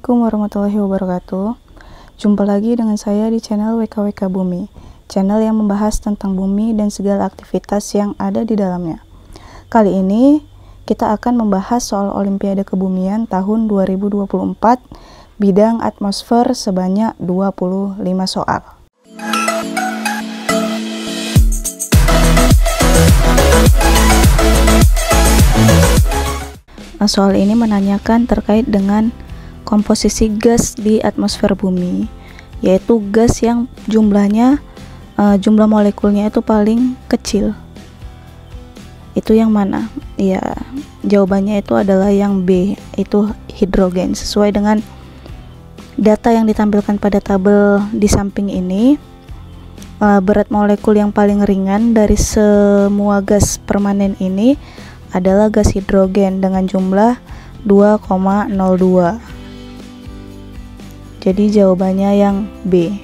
Assalamualaikum warahmatullahi wabarakatuh. Jumpa lagi dengan saya di channel WKWK Bumi, channel yang membahas tentang bumi dan segala aktivitas yang ada di dalamnya. Kali ini kita akan membahas soal Olimpiade Kebumian tahun 2024 bidang atmosfer sebanyak 25 soal. Soal ini menanyakan terkait dengan komposisi gas di atmosfer bumi, yaitu gas yang jumlah molekulnya itu paling kecil. Itu yang mana? Ya, jawabannya itu adalah yang B, itu hidrogen. Sesuai dengan data yang ditampilkan pada tabel di samping ini, berat molekul yang paling ringan dari semua gas permanen ini adalah gas hidrogen dengan jumlah 2,02. Jadi jawabannya yang B.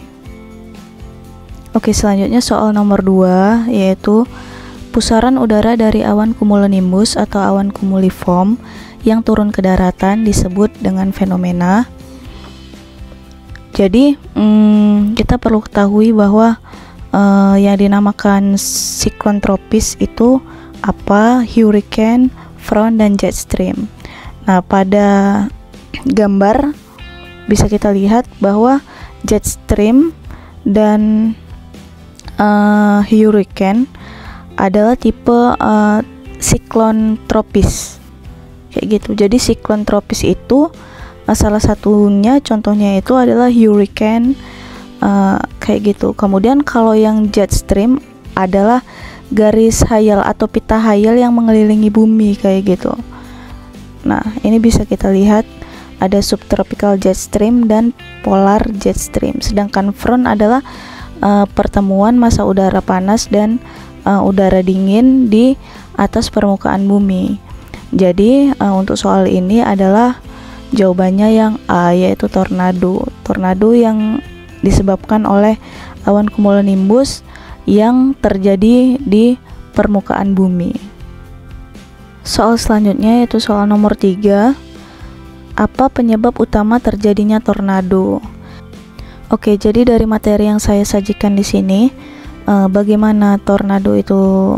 Oke, selanjutnya soal nomor 2, yaitu pusaran udara dari awan cumulonimbus atau awan cumuliform yang turun ke daratan disebut dengan fenomena. Jadi kita perlu ketahui bahwa yang dinamakan siklon tropis itu apa? Hurricane, front, dan jet stream. Nah, pada gambar bisa kita lihat bahwa jet stream dan hurricane adalah tipe siklon tropis kayak gitu. Jadi siklon tropis itu salah satunya, contohnya itu adalah hurricane kayak gitu. Kemudian kalau yang jet stream adalah garis hayal atau pita hayal yang mengelilingi bumi kayak gitu. Nah, ini bisa kita lihat ada subtropical jet stream dan polar jet stream. Sedangkan front adalah pertemuan massa udara panas dan udara dingin di atas permukaan bumi. Jadi untuk soal ini adalah jawabannya yang A, yaitu tornado. Tornado yang disebabkan oleh awan cumulonimbus yang terjadi di permukaan bumi. Soal selanjutnya yaitu soal nomor 3. Apa penyebab utama terjadinya tornado? Oke, jadi dari materi yang saya sajikan di sini, bagaimana tornado itu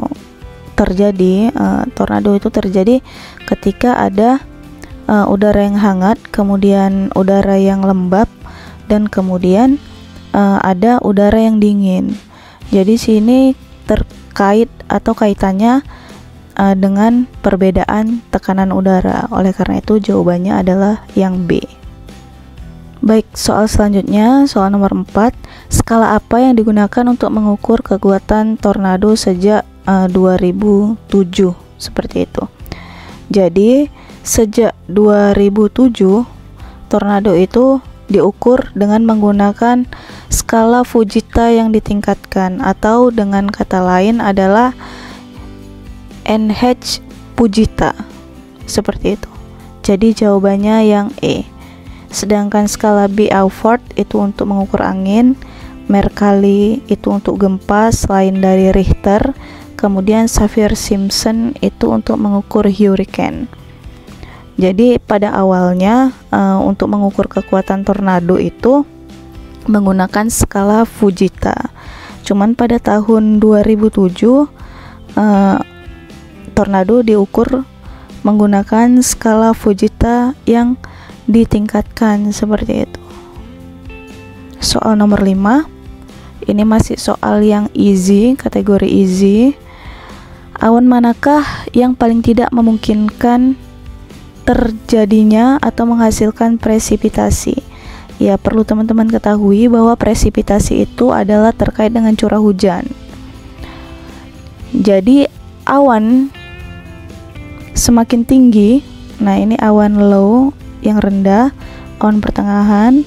terjadi? Tornado itu terjadi ketika ada udara yang hangat, kemudian udara yang lembab, dan kemudian ada udara yang dingin. Jadi sini terkait atau kaitannya dengan perbedaan tekanan udara. Oleh karena itu jawabannya adalah yang B. Baik, soal selanjutnya, soal nomor 4. Skala apa yang digunakan untuk mengukur kekuatan tornado sejak 2007? Seperti itu. Jadi sejak 2007 tornado itu diukur dengan menggunakan skala Fujita yang ditingkatkan, atau dengan kata lain adalah NH Fujita, seperti itu. Jadi jawabannya yang E. Sedangkan skala Beaufort itu untuk mengukur angin, Mercalli itu untuk gempa selain dari Richter, kemudian Saffir-Simpson itu untuk mengukur hurricane. Jadi pada awalnya untuk mengukur kekuatan tornado itu menggunakan skala Fujita. Cuman pada tahun 2007 tornado diukur menggunakan skala Fujita yang ditingkatkan, seperti itu. Soal nomor 5. Ini masih soal yang easy, kategori easy. Awan manakah yang paling tidak memungkinkan terjadinya atau menghasilkan presipitasi? Ya, perlu teman-teman ketahui bahwa presipitasi itu adalah terkait dengan curah hujan. Jadi awan semakin tinggi, nah ini awan low yang rendah, awan pertengahan,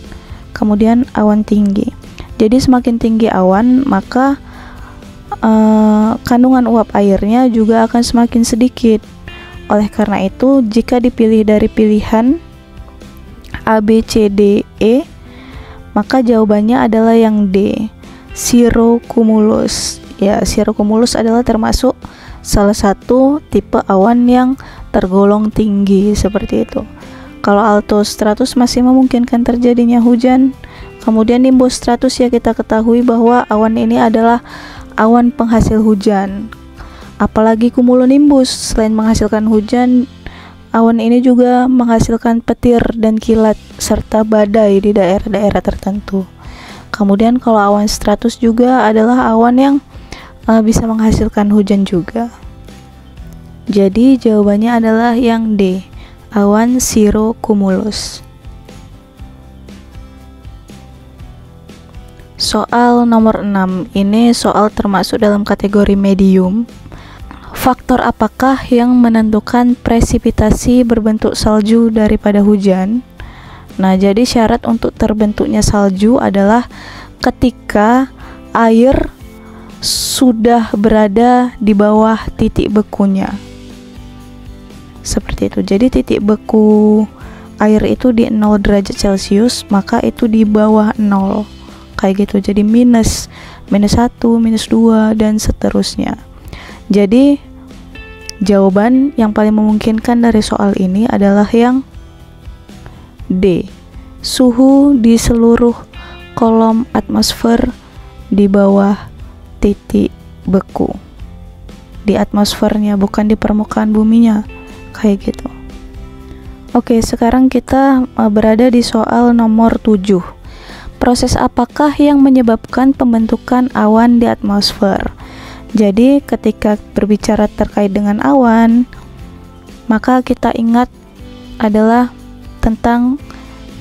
kemudian awan tinggi. Jadi semakin tinggi awan, maka kandungan uap airnya juga akan semakin sedikit. Oleh karena itu, jika dipilih dari pilihan A, B, C, D, E, maka jawabannya adalah yang D, cirrocumulus. Ya, cirrocumulus adalah termasuk salah satu tipe awan yang tergolong tinggi, seperti itu. Kalau alto stratus masih memungkinkan terjadinya hujan. Kemudian nimbus stratus, ya kita ketahui bahwa awan ini adalah awan penghasil hujan. Apalagi cumulonimbus, selain menghasilkan hujan, awan ini juga menghasilkan petir dan kilat serta badai di daerah-daerah tertentu. Kemudian kalau awan stratus juga adalah awan yang bisa menghasilkan hujan juga. Jadi jawabannya adalah yang D, awan cirrocumulus. Soal nomor 6, ini soal termasuk dalam kategori medium. Faktor apakah yang menentukan presipitasi berbentuk salju daripada hujan? Nah, jadi syarat untuk terbentuknya salju adalah ketika air sudah berada di bawah titik bekunya. Seperti itu. Jadi titik beku air itu di 0 derajat Celcius, maka itu di bawah 0. Kayak gitu. Jadi minus 1, minus 2 dan seterusnya. Jadi jawaban yang paling memungkinkan dari soal ini adalah yang D, suhu di seluruh kolom atmosfer di bawah titik beku. Di atmosfernya, bukan di permukaan buminya. Kayak gitu. Oke, sekarang kita berada di soal nomor 7. Proses apakah yang menyebabkan pembentukan awan di atmosfer? Jadi ketika berbicara terkait dengan awan, maka kita ingat adalah tentang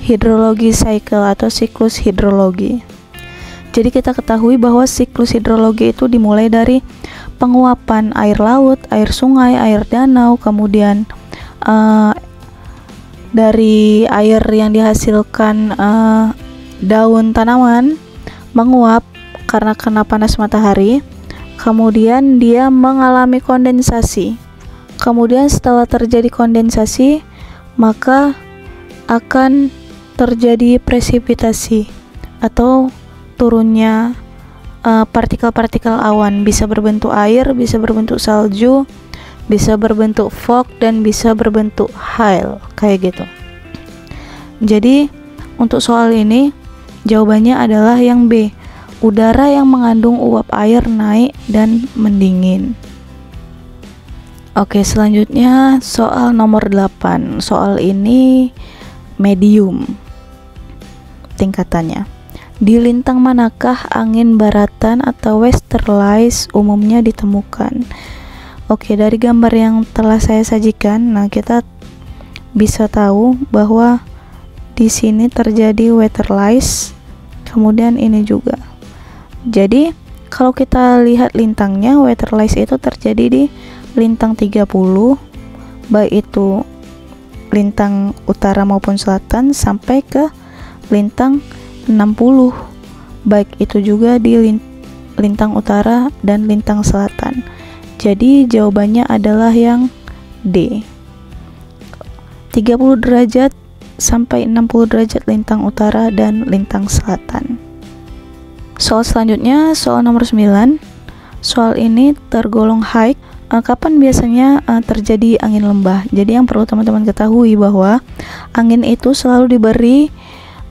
hidrologi cycle atau siklus hidrologi. Jadi kita ketahui bahwa siklus hidrologi itu dimulai dari penguapan air laut, air sungai, air danau, kemudian dari air yang dihasilkan daun tanaman menguap karena kena panas matahari. Kemudian dia mengalami kondensasi. Kemudian setelah terjadi kondensasi, maka akan terjadi presipitasi atau turunnya partikel-partikel awan, bisa berbentuk air, bisa berbentuk salju, bisa berbentuk fog, dan bisa berbentuk hail, kayak gitu. Jadi untuk soal ini jawabannya adalah yang B, udara yang mengandung uap air naik dan mendingin. Oke, selanjutnya soal nomor 8. Soal ini medium tingkatannya. Di lintang manakah angin baratan atau westerlies umumnya ditemukan? Oke, dari gambar yang telah saya sajikan, nah kita bisa tahu bahwa di sini terjadi westerlies, kemudian ini juga. Jadi kalau kita lihat lintangnya, westerlies itu terjadi di lintang 30, baik itu lintang utara maupun selatan, sampai ke lintang 60, baik itu juga di lintang utara dan lintang selatan. Jadi jawabannya adalah yang D, 30 derajat sampai 60 derajat lintang utara dan lintang selatan. Soal selanjutnya, soal nomor 9. Soal ini tergolong high. Kapan biasanya terjadi angin lembah? Jadi yang perlu teman-teman ketahui bahwa angin itu selalu diberi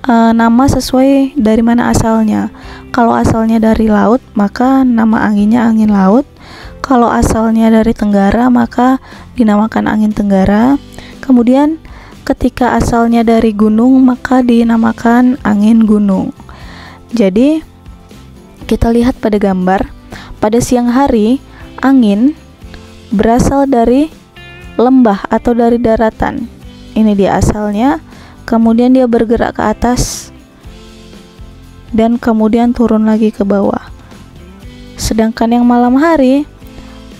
nama sesuai dari mana asalnya. Kalau asalnya dari laut, maka nama anginnya angin laut. Kalau asalnya dari tenggara, maka dinamakan angin tenggara. Kemudian ketika asalnya dari gunung, maka dinamakan angin gunung. Jadi kita lihat pada gambar, pada siang hari angin berasal dari lembah atau dari daratan. Ini dia asalnya, kemudian dia bergerak ke atas dan kemudian turun lagi ke bawah. Sedangkan yang malam hari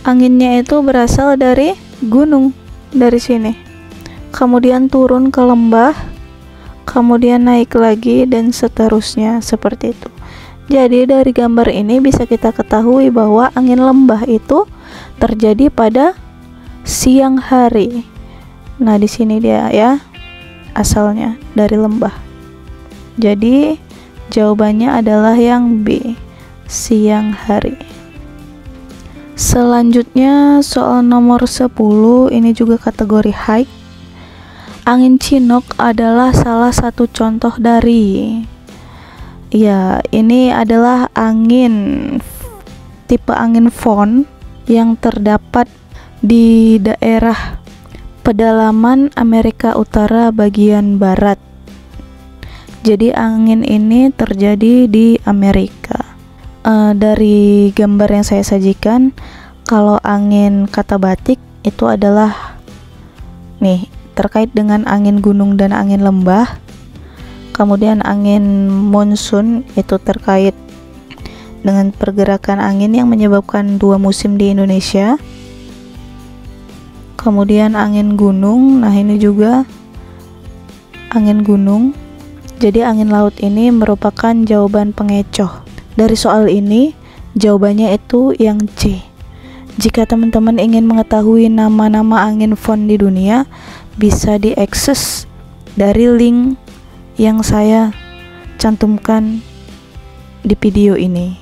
anginnya itu berasal dari gunung, dari sini, kemudian turun ke lembah, kemudian naik lagi, dan seterusnya seperti itu. Jadi dari gambar ini bisa kita ketahui bahwa angin lembah itu terjadi pada siang hari. Nah, di sini dia ya, asalnya dari lembah. Jadi jawabannya adalah yang B, siang hari. Selanjutnya soal nomor 10, ini juga kategori high. Angin Chinook adalah salah satu contoh dari, ya, ini adalah tipe angin Von yang terdapat di daerah pedalaman Amerika Utara bagian barat. Jadi angin ini terjadi di Amerika. Dari gambar yang saya sajikan, kalau angin kata batik itu adalah nih terkait dengan angin gunung dan angin lembah. Kemudian angin monsun itu terkait dengan pergerakan angin yang menyebabkan 2 musim di Indonesia. Kemudian angin gunung, nah ini juga angin gunung. Jadi angin laut ini merupakan jawaban pengecoh. Dari soal ini jawabannya itu yang C. Jika teman-teman ingin mengetahui nama-nama angin Von di dunia, bisa diakses dari link yang saya cantumkan di video ini.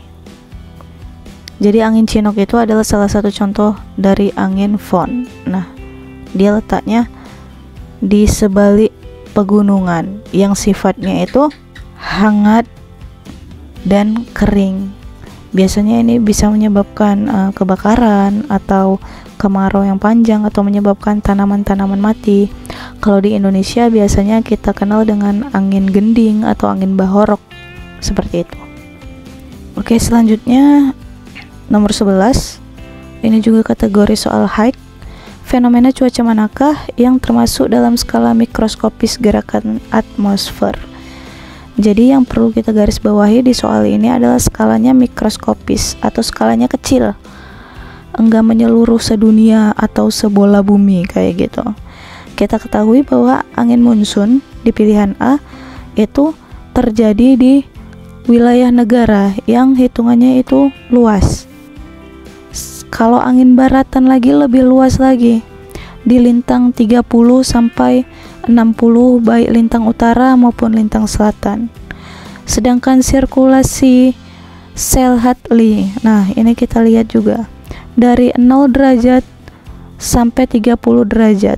Jadi angin Chinook itu adalah salah satu contoh dari angin Von. Nah, dia letaknya di sebalik pegunungan yang sifatnya itu hangat dan kering. Biasanya ini bisa menyebabkan kebakaran atau kemarau yang panjang atau menyebabkan tanaman-tanaman mati. Kalau di Indonesia biasanya kita kenal dengan angin gending atau angin bahorok, seperti itu. Oke, selanjutnya nomor 11. Ini juga kategori soal height. Fenomena cuaca manakah yang termasuk dalam skala mikroskopis gerakan atmosfer? Jadi yang perlu kita garis bawahi di soal ini adalah skalanya mikroskopis atau skalanya kecil, enggak menyeluruh sedunia atau sebola bumi kayak gitu. Kita ketahui bahwa angin monsun di pilihan A itu terjadi di wilayah negara yang hitungannya itu luas. Kalau angin baratan lagi lebih luas lagi, di lintang 30 sampai 60 baik lintang utara maupun lintang selatan. Sedangkan sirkulasi Selhatli, nah ini kita lihat juga dari 0 derajat sampai 30 derajat.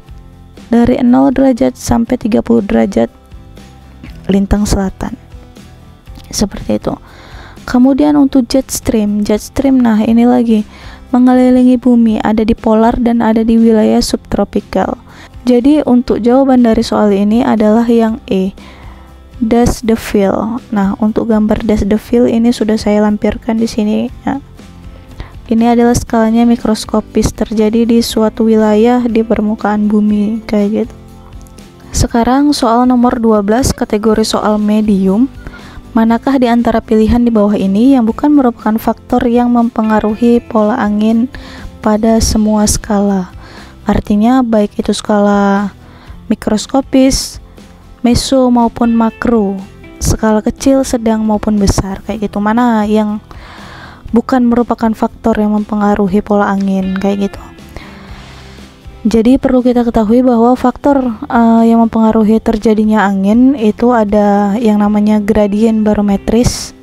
Dari 0 derajat sampai 30 derajat lintang selatan. Seperti itu. Kemudian untuk jet stream, nah ini lagi mengelilingi bumi, ada di polar dan ada di wilayah subtropikal. Jadi untuk jawaban dari soal ini adalah yang E, Dust the Field. Nah, untuk gambar Dust the Field ini sudah saya lampirkan di sini ya. Ini adalah skalanya mikroskopis, terjadi di suatu wilayah di permukaan bumi kayak gitu. Sekarang soal nomor 12 kategori soal medium. Manakah di antara pilihan di bawah ini yang bukan merupakan faktor yang mempengaruhi pola angin pada semua skala? Artinya baik itu skala mikroskopis, meso maupun makro, skala kecil, sedang maupun besar kayak gitu. Mana yang bukan merupakan faktor yang mempengaruhi pola angin kayak gitu. Jadi perlu kita ketahui bahwa faktor yang mempengaruhi terjadinya angin itu ada yang namanya gradien barometris.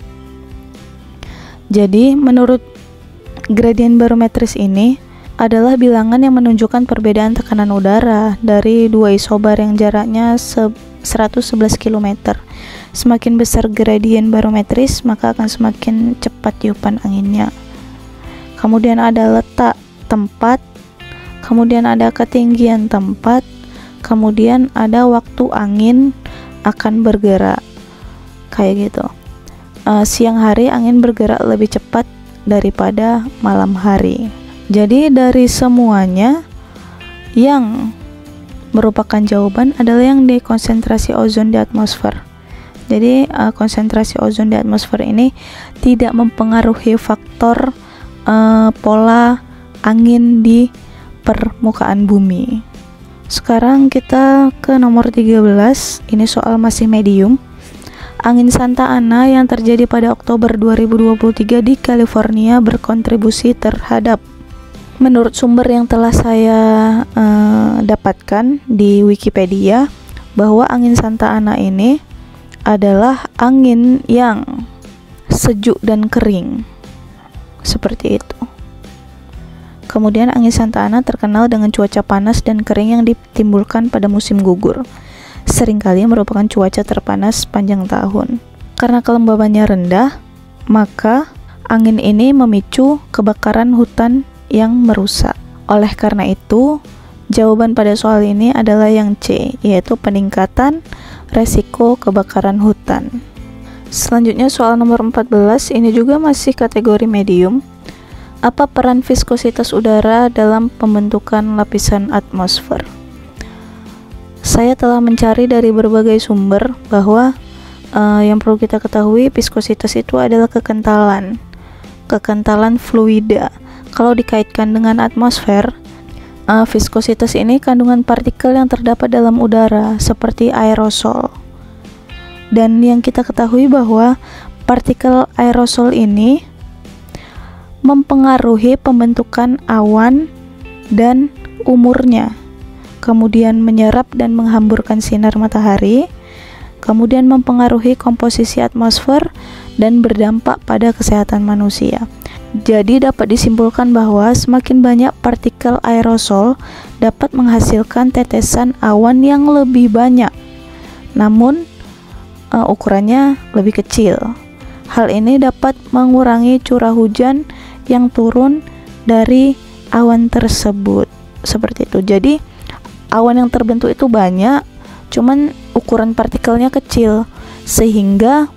Jadi menurut gradien barometris ini adalah bilangan yang menunjukkan perbedaan tekanan udara dari dua isobar yang jaraknya 111 km. Semakin besar gradien barometris, maka akan semakin cepat tiupan anginnya. Kemudian ada letak tempat, kemudian ada ketinggian tempat, kemudian ada waktu angin akan bergerak. Kayak gitu. Siang hari angin bergerak lebih cepat daripada malam hari. Jadi dari semuanya yang merupakan jawaban adalah yang di konsentrasi ozon di atmosfer. Jadi konsentrasi ozon di atmosfer ini tidak mempengaruhi faktor pola angin di permukaan bumi. Sekarang kita ke nomor 13. Ini soal masih medium. Angin Santa Ana yang terjadi pada Oktober 2023 di California berkontribusi terhadap, menurut sumber yang telah saya dapatkan di Wikipedia, bahwa angin Santa Ana ini adalah angin yang sejuk dan kering. Seperti itu. Kemudian angin Santa Ana terkenal dengan cuaca panas dan kering yang ditimbulkan pada musim gugur. Seringkali merupakan cuaca terpanas sepanjang tahun. Karena kelembabannya rendah, maka angin ini memicu kebakaran hutan yang merusak. Oleh karena itu, jawaban pada soal ini adalah yang C, yaitu peningkatan resiko kebakaran hutan. Selanjutnya soal nomor 14, ini juga masih kategori medium. Apa peran viskositas udara dalam pembentukan lapisan atmosfer? Saya telah mencari dari berbagai sumber bahwa yang perlu kita ketahui, viskositas itu adalah kekentalan fluida. Kalau dikaitkan dengan atmosfer, viskositas ini kandungan partikel yang terdapat dalam udara seperti aerosol. Dan yang kita ketahui bahwa partikel aerosol ini mempengaruhi pembentukan awan dan umurnya, kemudian menyerap dan menghamburkan sinar matahari, kemudian mempengaruhi komposisi atmosfer dan berdampak pada kesehatan manusia. Jadi dapat disimpulkan bahwa semakin banyak partikel aerosol dapat menghasilkan tetesan awan yang lebih banyak, namun ukurannya lebih kecil. Hal ini dapat mengurangi curah hujan yang turun dari awan tersebut. Seperti itu. Jadi awan yang terbentuk itu banyak, cuman ukuran partikelnya kecil, sehingga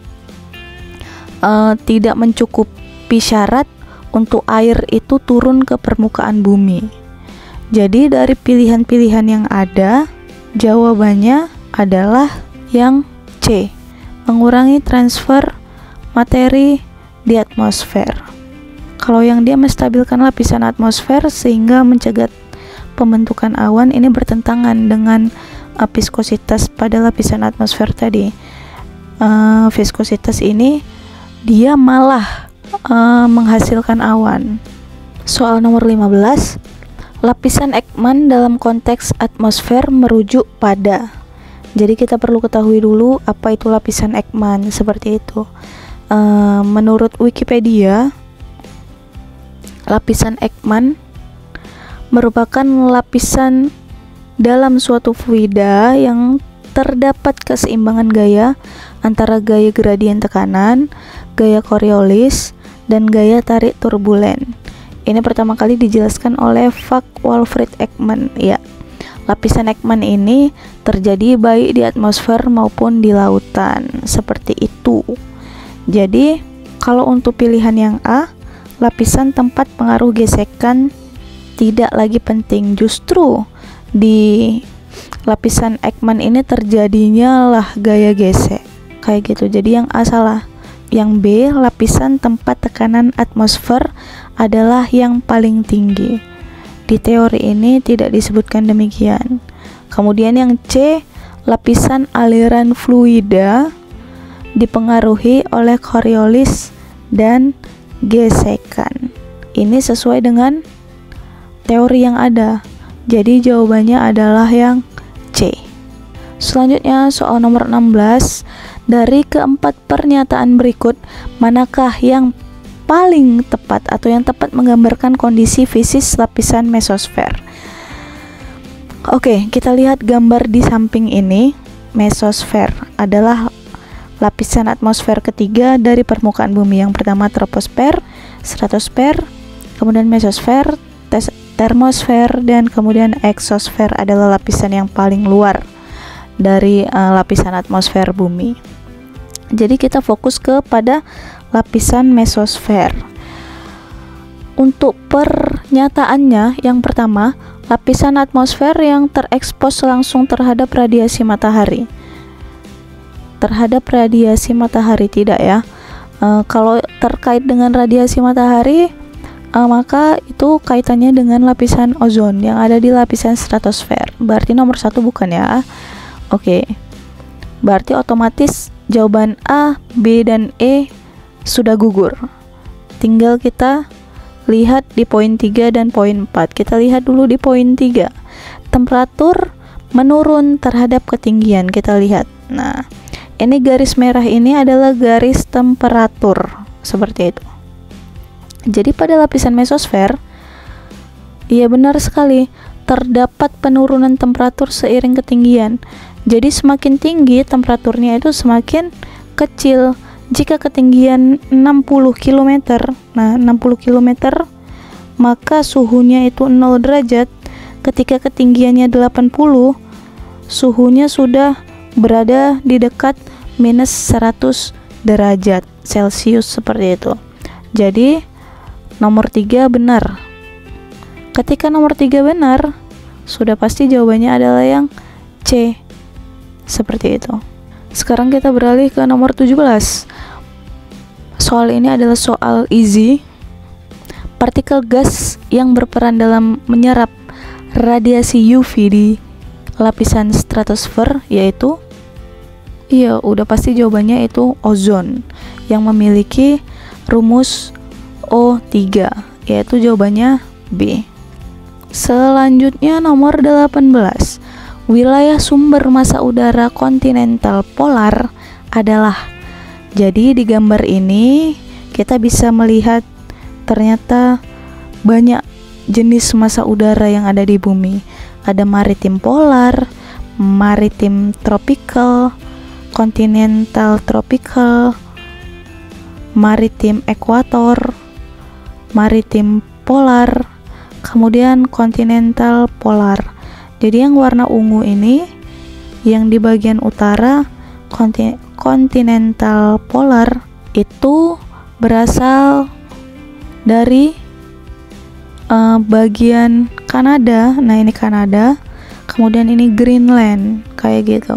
tidak mencukupi syarat untuk air itu turun ke permukaan bumi. Jadi dari pilihan-pilihan yang ada, jawabannya adalah yang C, mengurangi transfer materi di atmosfer. Kalau yang dia menstabilkan lapisan atmosfer sehingga mencegah pembentukan awan, ini bertentangan dengan viskositas pada lapisan atmosfer tadi. Viskositas ini dia malah menghasilkan awan. Soal nomor 15, lapisan Ekman dalam konteks atmosfer merujuk pada. Jadi kita perlu ketahui dulu apa itu lapisan Ekman, seperti itu. Menurut Wikipedia, lapisan Ekman merupakan lapisan dalam suatu fluida yang terdapat keseimbangan gaya antara gaya gradien tekanan, gaya Coriolis, dan gaya tarik turbulen. Ini pertama kali dijelaskan oleh Vaughn-Walfrid Ekman. Ya, lapisan Ekman ini terjadi baik di atmosfer maupun di lautan, seperti itu. Jadi, kalau untuk pilihan yang A, lapisan tempat pengaruh gesekan tidak lagi penting. Justru di lapisan Ekman ini terjadinya lah gaya gesek, kayak gitu. Jadi yang A salah. Yang B, lapisan tempat tekanan atmosfer adalah yang paling tinggi. Di teori ini tidak disebutkan demikian. Kemudian yang C, lapisan aliran fluida dipengaruhi oleh Coriolis dan gesekan. Ini sesuai dengan teori yang ada. Jadi jawabannya adalah yang C. Selanjutnya soal nomor 16. Dari keempat pernyataan berikut, manakah yang paling tepat atau yang tepat menggambarkan kondisi fisis lapisan mesosfer? Oke, kita lihat gambar di samping ini. Mesosfer adalah lapisan atmosfer ketiga dari permukaan bumi. Yang pertama troposfer, stratosfer, kemudian mesosfer, termosfer, dan kemudian eksosfer adalah lapisan yang paling luar dari lapisan atmosfer bumi. Jadi kita fokus kepada lapisan mesosfer. Untuk pernyataannya, yang pertama, lapisan atmosfer yang terekspos langsung terhadap radiasi matahari. Terhadap radiasi matahari tidak ya. Kalau terkait dengan radiasi matahari, maka itu kaitannya dengan lapisan ozon yang ada di lapisan stratosfer. Berarti nomor 1 bukan ya. Oke. Berarti otomatis jawaban A, B, dan E sudah gugur. Tinggal kita lihat di poin 3 dan poin 4. Kita lihat dulu di poin 3. Temperatur menurun terhadap ketinggian. Kita lihat. Nah, ini garis merah ini adalah garis temperatur. Seperti itu. Jadi pada lapisan mesosfer, Iya, benar sekali. Terdapat penurunan temperatur seiring ketinggian. Jadi semakin tinggi temperaturnya itu semakin kecil. Jika ketinggian 60 km, nah 60 km, maka suhunya itu 0 derajat. Ketika ketinggiannya 80, suhunya sudah berada di dekat minus 100 derajat Celcius seperti itu. Jadi nomor 3 benar. Ketika nomor 3 benar, sudah pasti jawabannya adalah yang C. Seperti itu. Sekarang kita beralih ke nomor 17. Soal ini adalah soal easy. Partikel gas yang berperan dalam menyerap radiasi UV di lapisan stratosfer yaitu, iya, udah pasti jawabannya itu ozon yang memiliki rumus O3, yaitu jawabannya B. Selanjutnya nomor 18. Wilayah sumber massa udara kontinental polar adalah. Jadi di gambar ini kita bisa melihat ternyata banyak jenis massa udara yang ada di bumi. Ada maritim polar, maritim tropical, kontinental tropical, maritim ekuator, maritim polar, kemudian kontinental polar. Jadi yang warna ungu ini yang di bagian utara kontinental polar itu berasal dari bagian Kanada. Nah, ini Kanada, kemudian ini Greenland, kayak gitu.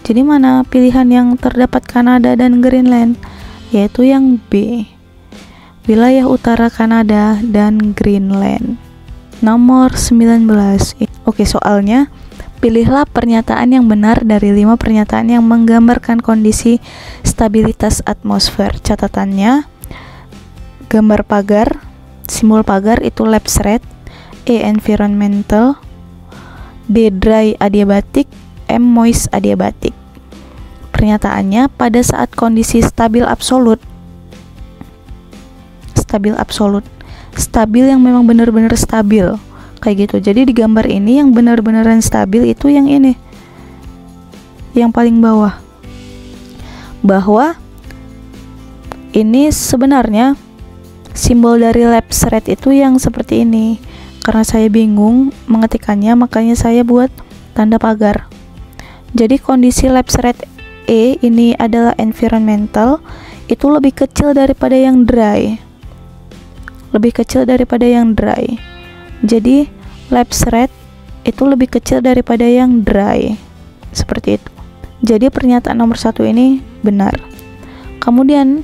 Jadi mana pilihan yang terdapat Kanada dan Greenland? Yaitu yang B, wilayah utara Kanada dan Greenland. Nomor 19. Oke, soalnya pilihlah pernyataan yang benar dari 5 pernyataan yang menggambarkan kondisi stabilitas atmosfer. Catatannya, gambar pagar, simbol pagar itu lapse rate, E environmental, D dry adiabatic, M moist adiabatic. Pernyataannya, pada saat kondisi stabil absolut, stabil yang memang benar-benar stabil, kayak gitu. Jadi di gambar ini yang benar-benaran stabil itu yang ini, yang paling bawah, bahwa ini sebenarnya simbol dari lapse rate itu yang seperti ini. Karena saya bingung mengetikannya, makanya saya buat tanda pagar. Jadi kondisi lapse rate E ini adalah environmental, itu lebih kecil daripada yang dry. Jadi lapse rate itu lebih kecil daripada yang dry. Seperti itu. Jadi pernyataan nomor 1 ini benar. Kemudian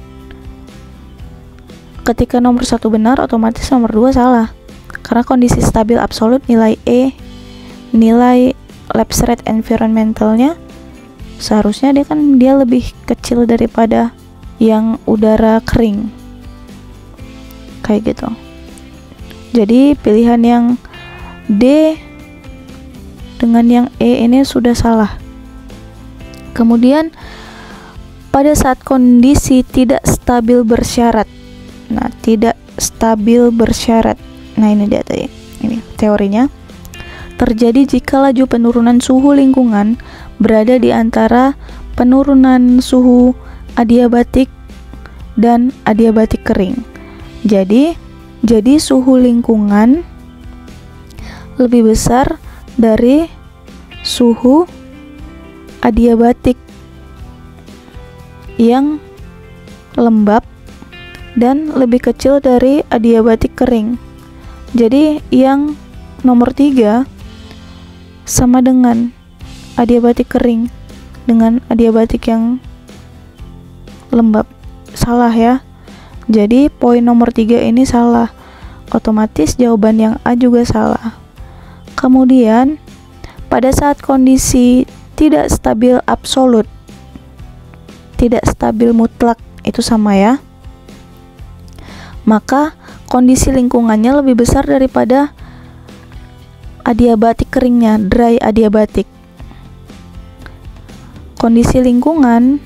ketika nomor 1 benar, otomatis nomor 2 salah. Karena kondisi stabil absolut nilai E, nilai lapse rate environmentalnya seharusnya dia lebih kecil daripada yang udara kering. Kayak gitu. Jadi pilihan yang D dengan yang E ini sudah salah. Kemudian pada saat kondisi tidak stabil bersyarat. Nah, tidak stabil bersyarat. Nah, ini dia tadi. Ini teorinya. Terjadi jika laju penurunan suhu lingkungan berada di antara penurunan suhu adiabatik dan adiabatik kering. Jadi suhu lingkungan lebih besar dari suhu adiabatik yang lembab dan lebih kecil dari adiabatik kering. Jadi yang nomor 3 sama dengan adiabatik kering dengan adiabatik yang lembab. Salah ya. Jadi poin nomor 3 ini salah. Otomatis jawaban yang A juga salah. Kemudian pada saat kondisi tidak stabil absolut, tidak stabil mutlak, itu sama ya, maka kondisi lingkungannya lebih besar daripada adiabatik keringnya, dry adiabatik. Kondisi lingkungan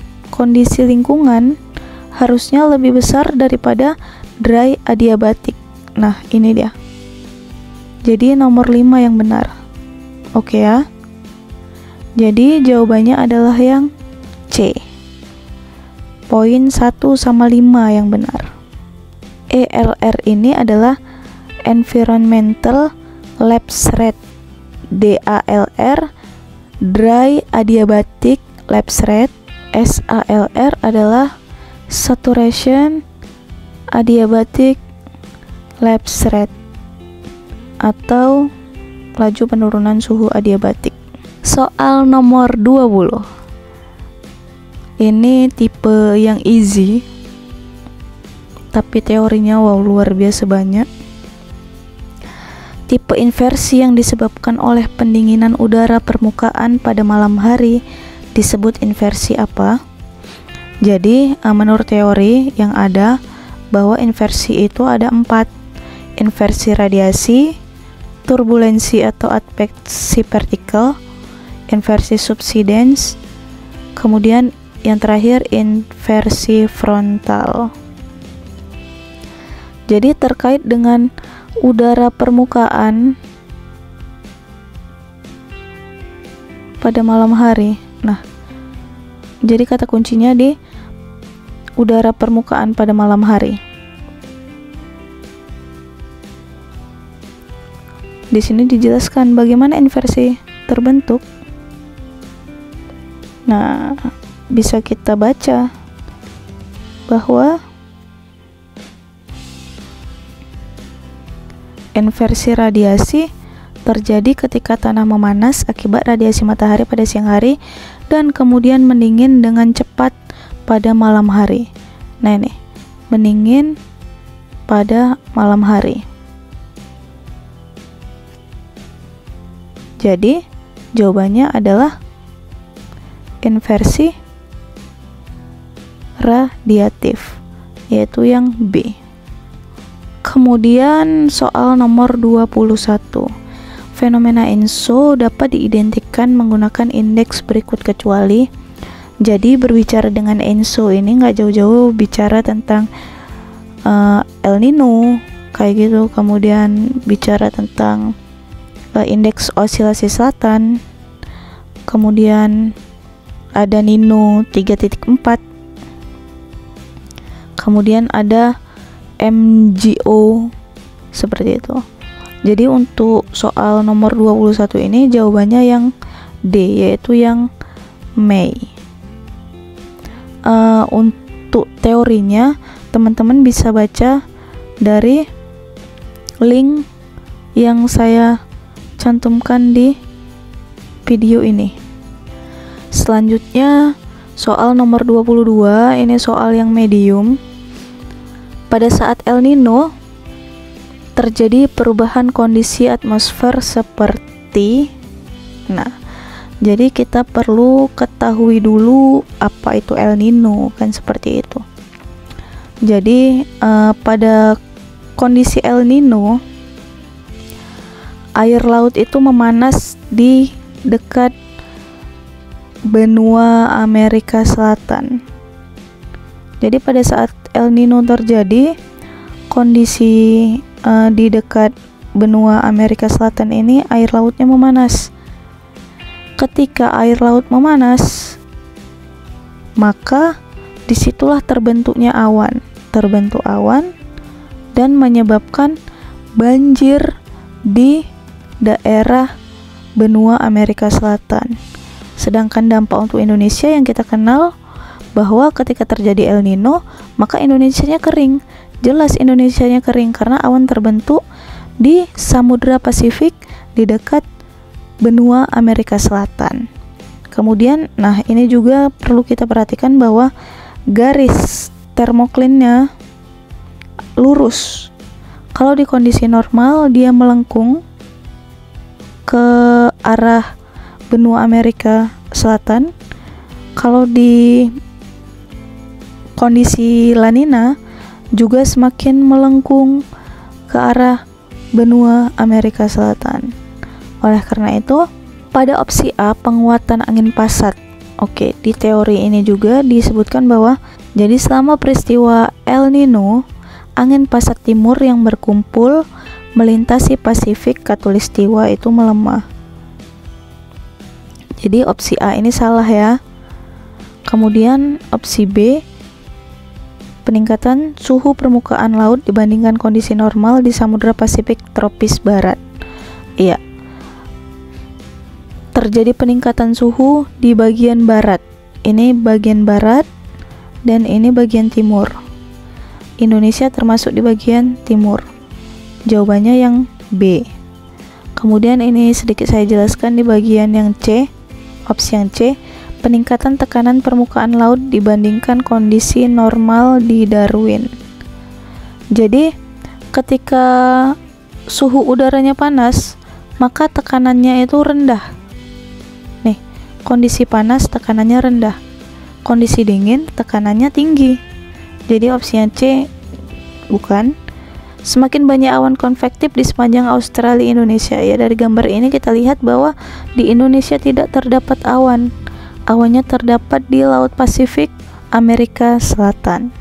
harusnya lebih besar daripada dry adiabatik. Nah, ini dia. Jadi nomor 5 yang benar. Oke ya. Jadi jawabannya adalah yang C. Poin 1 sama 5 yang benar. ELR ini adalah Environmental Lapse Rate. DALR Dry Adiabatic Lapse Rate. SALR adalah Saturation Adiabatic Lapse Rate atau laju penurunan suhu adiabatik. Soal nomor 20. Ini tipe yang easy, tapi teorinya wow luar biasa banyak. Tipe inversi yang disebabkan oleh pendinginan udara permukaan pada malam hari disebut inversi apa? Jadi menurut teori yang ada bahwa inversi itu ada 4. Inversi radiasi, turbulensi atau adveksi partikel, inversi subsidence, kemudian yang terakhir inversi frontal. Jadi terkait dengan udara permukaan pada malam hari. Nah, jadi kata kuncinya di udara permukaan pada malam hari. Di sini dijelaskan bagaimana inversi terbentuk. Nah, bisa kita baca bahwa inversi radiasi terjadi ketika tanah memanas akibat radiasi matahari pada siang hari dan kemudian mendingin dengan cepat pada malam hari. Nah, ini mendingin pada malam hari. Jadi, jawabannya adalah inversi radiatif, yaitu yang B. Kemudian soal nomor 21. Fenomena ENSO dapat diidentikan menggunakan indeks berikut kecuali. Jadi berbicara dengan ENSO ini nggak jauh-jauh bicara tentang El Nino kayak gitu. Kemudian bicara tentang indeks osilasi selatan. Kemudian ada Nino 3.4. Kemudian ada MGO seperti itu. Jadi untuk soal nomor 21 ini jawabannya yang D, yaitu yang May. Untuk teorinya teman-teman bisa baca dari link yang saya cantumkan di video ini. Selanjutnya soal nomor 22, ini soal yang medium. Pada saat El Nino terjadi perubahan kondisi atmosfer seperti, nah, jadi kita perlu ketahui dulu apa itu El Nino, kan seperti itu. Jadi pada kondisi El Nino, air laut itu memanas di dekat benua Amerika Selatan. Jadi pada saat El Nino terjadi, kondisi di dekat benua Amerika Selatan ini air lautnya memanas. Ketika air laut memanas, maka disitulah terbentuknya awan. Terbentuk awan dan menyebabkan banjir di daerah benua Amerika Selatan. Sedangkan dampak untuk Indonesia yang kita kenal bahwa ketika terjadi El Nino, maka Indonesianya kering. Jelas Indonesianya kering karena awan terbentuk di Samudra Pasifik di dekat benua Amerika Selatan. Kemudian, nah ini juga perlu kita perhatikan bahwa garis termoklinnya lurus. Kalau di kondisi normal dia melengkung ke arah benua Amerika Selatan. Kalau di kondisi La Nina juga semakin melengkung ke arah benua Amerika Selatan. Oleh karena itu, pada opsi A, penguatan angin pasat. Oke, di teori ini juga disebutkan bahwa jadi selama peristiwa El Nino, angin pasat timur yang berkumpul melintasi Pasifik Khatulistiwa itu melemah. Jadi opsi A ini salah ya. Kemudian opsi B, peningkatan suhu permukaan laut dibandingkan kondisi normal di Samudra Pasifik tropis barat. Iya, terjadi peningkatan suhu di bagian barat. Ini bagian barat dan ini bagian timur. Indonesia termasuk di bagian timur. Jawabannya yang B. Kemudian ini sedikit saya jelaskan di bagian yang C. Opsi yang C, peningkatan tekanan permukaan laut dibandingkan kondisi normal di Darwin. Jadi ketika suhu udaranya panas, maka tekanannya itu rendah. Nih, kondisi panas tekanannya rendah, kondisi dingin tekanannya tinggi. Jadi opsi yang C bukan. Semakin banyak awan konvektif di sepanjang Australia Indonesia. Ya, dari gambar ini kita lihat bahwa di Indonesia tidak terdapat awan. Awannya terdapat di Laut Pasifik Amerika Selatan.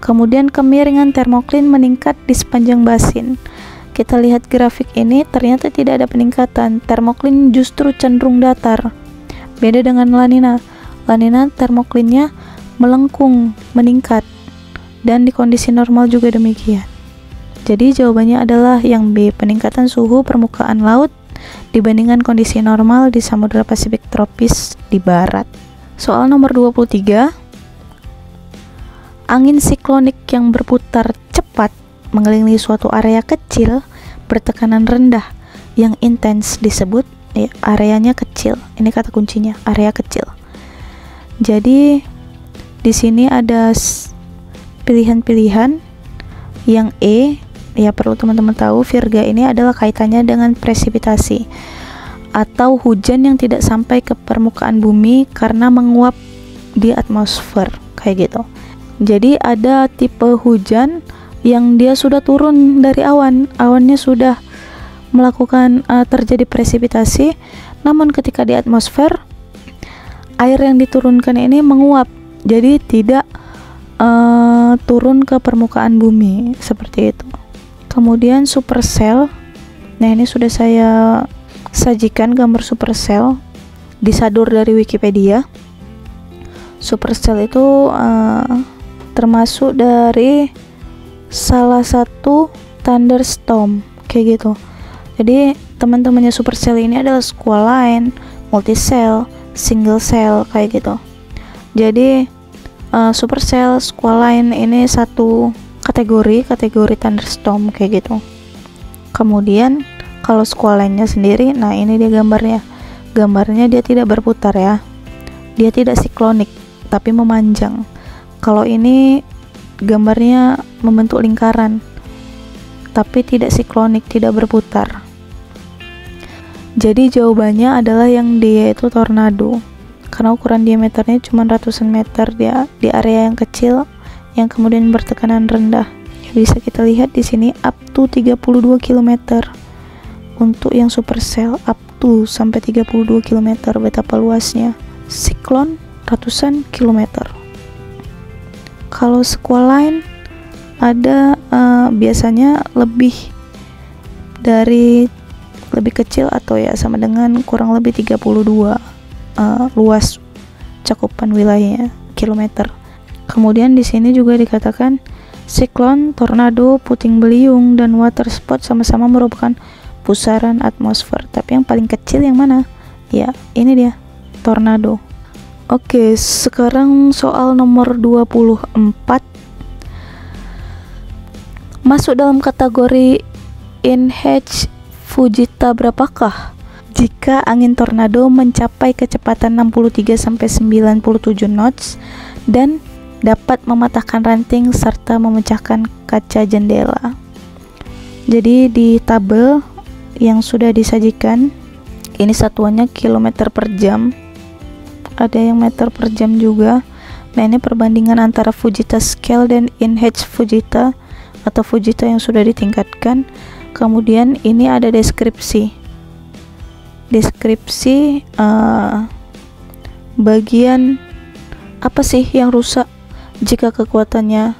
Kemudian kemiringan termoklin meningkat di sepanjang basin. Kita lihat grafik ini, ternyata tidak ada peningkatan. Termoklin justru cenderung datar. Beda dengan La Nina. La Nina termoklinnya melengkung, meningkat. Dan di kondisi normal juga demikian. Jadi jawabannya adalah yang B, peningkatan suhu permukaan laut dibandingkan kondisi normal di Samudra Pasifik tropis di barat. Soal nomor 23. Angin siklonik yang berputar cepat mengelilingi suatu area kecil bertekanan rendah yang intens disebut, ya, areanya kecil. Ini kata kuncinya, area kecil. Jadi di sini ada pilihan-pilihan. Yang E, ya perlu teman-teman tahu, virga ini adalah kaitannya dengan presipitasi atau hujan yang tidak sampai ke permukaan bumi karena menguap di atmosfer, kayak gitu. Jadi ada tipe hujan yang dia sudah turun dari awan, awannya sudah melakukan terjadi presipitasi, namun ketika di atmosfer air yang diturunkan ini menguap, jadi tidak turun ke permukaan bumi, seperti itu. Kemudian supercell. Nah, ini sudah saya sajikan gambar supercell disadur dari Wikipedia. Supercell itu termasuk dari salah satu thunderstorm, kayak gitu. Jadi teman-temannya supercell ini adalah squalene, multicell, single cell, kayak gitu. Jadi supercell, squalene ini satu kategori thunderstorm, kayak gitu. Kemudian kalau squalene-nya sendiri, nah ini dia gambarnya dia tidak berputar ya, dia tidak siklonik tapi memanjang. Kalau ini gambarnya membentuk lingkaran tapi tidak siklonik, tidak berputar. Jadi jawabannya adalah yang D, yaitu tornado, karena ukuran diameternya cuma ratusan meter, dia di area yang kecil yang kemudian bertekanan rendah. Bisa kita lihat di sini up to 32 km. Untuk yang supercell up to sampai 32 km, betapa luasnya. Siklon ratusan kilometer. Kalau squalene ada biasanya lebih kecil atau ya sama dengan kurang lebih 32 luas cakupan wilayahnya kilometer. Kemudian di sini juga dikatakan siklon, tornado, puting beliung, dan water spot sama-sama merupakan pusaran atmosfer. Tapi yang paling kecil yang mana? Ya, ini dia, tornado. Oke, sekarang soal nomor 24. Masuk dalam kategori NH Fujita berapakah? Jika angin tornado mencapai kecepatan 63-97 knots dan dapat mematahkan ranting serta memecahkan kaca jendela. Jadi di tabel yang sudah disajikan, ini satuannya kilometer per jam, ada yang meter per jam juga. Nah, ini perbandingan antara Fujita scale dan NH Fujita atau Fujita yang sudah ditingkatkan. Kemudian ini ada deskripsi bagian apa sih yang rusak jika kekuatannya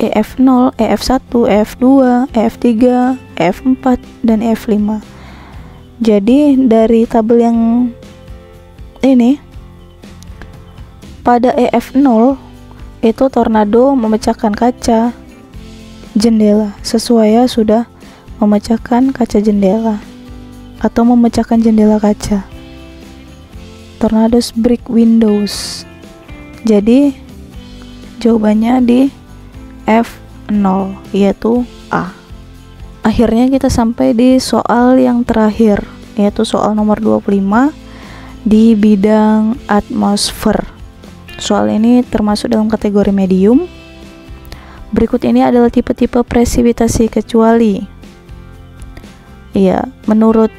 EF0, EF1, EF2, EF3, EF4, dan EF5. Jadi dari tabel yang ini, pada EF0 itu tornado memecahkan kaca jendela. Sesuai sudah memecahkan kaca jendela atau memecahkan jendela kaca. Tornadoes break windows. Jadi jawabannya di F0, yaitu A. Akhirnya kita sampai di soal yang terakhir, yaitu soal nomor 25 di bidang atmosfer. Soal ini termasuk dalam kategori medium. Berikut ini adalah tipe-tipe presipitasi kecuali. Ya, menurut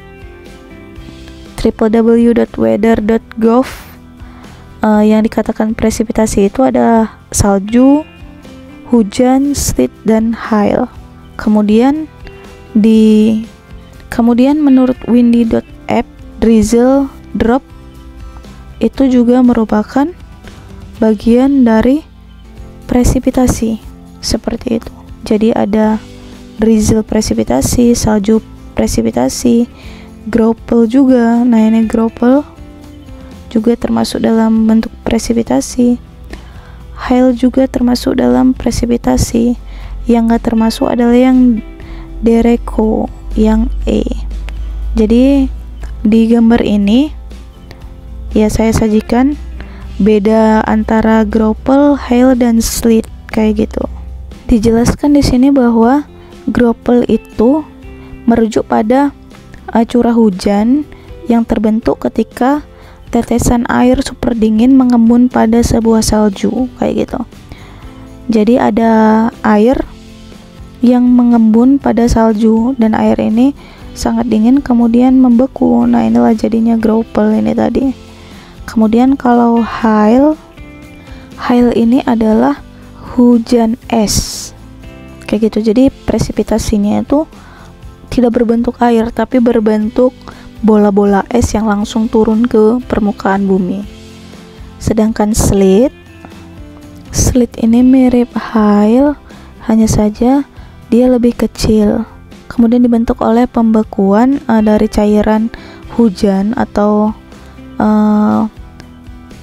www.weather.gov yang dikatakan presipitasi itu ada salju, hujan, sleet, dan hail. Kemudian menurut windy.app, drizzle, drop itu juga merupakan bagian dari presipitasi, seperti itu. Jadi ada drizzle presipitasi, salju presipitasi, graupel juga. Nah, ini graupel juga termasuk dalam bentuk presipitasi. Hail juga termasuk dalam presipitasi. Yang gak termasuk adalah yang derecho, yang E. Jadi di gambar ini ya saya sajikan beda antara graupel, hail, dan sleet kayak gitu. Dijelaskan di sini bahwa graupel itu merujuk pada curah hujan yang terbentuk ketika tetesan air super dingin mengembun pada sebuah salju kayak gitu. Jadi ada air yang mengembun pada salju dan air ini sangat dingin kemudian membeku. Nah, inilah jadinya graupel ini tadi. Kemudian kalau hail ini adalah hujan es kayak gitu. Jadi presipitasinya itu tidak berbentuk air tapi berbentuk bola-bola es yang langsung turun ke permukaan bumi. Sedangkan sleet ini mirip hail, hanya saja dia lebih kecil. Kemudian dibentuk oleh pembekuan dari cairan hujan atau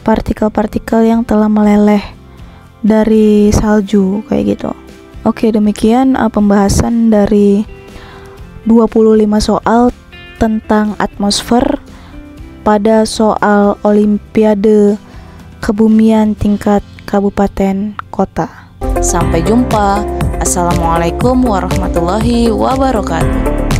partikel-partikel yang telah meleleh dari salju kayak gitu. Oke, demikian pembahasan dari 25 soal tentang atmosfer pada soal Olimpiade Kebumian tingkat kabupaten kota. Sampai jumpa. Assalamualaikum warahmatullahi wabarakatuh.